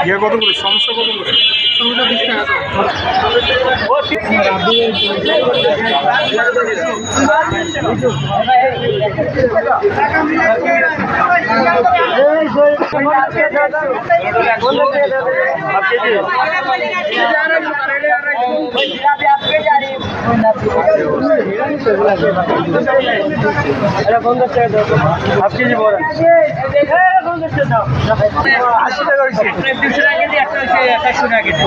ইয়ে কত করে সমস্যা কত করে হাফ কেজি বড় 80 টাকা হয়েছে 200 টাকা কেজি একটা হয়েছে 100 টাকা কেজি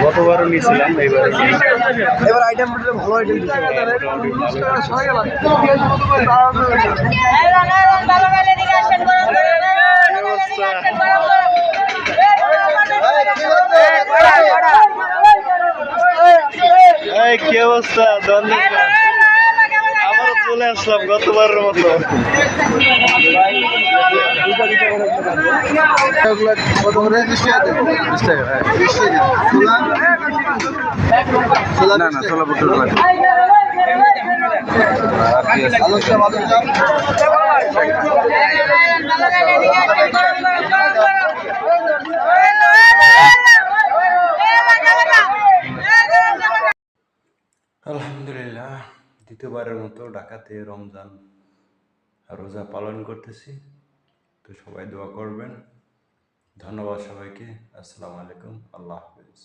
গতবারও নিয়েছিলাম এবার আইটেম ভালো আইটেম কি অবস্থা আবারও চলে আসলাম গতবারের মতো না না ছোলা পটল আলহামদুলিল্লাহ দ্বিতীয়বারের মতো ঢাকাতে রমজান রোজা পালন করতেছি। তো সবাই দোয়া করবেন। ধন্যবাদ সবাইকে। আসসালামু আলাইকুম। আল্লাহ হাফেজ।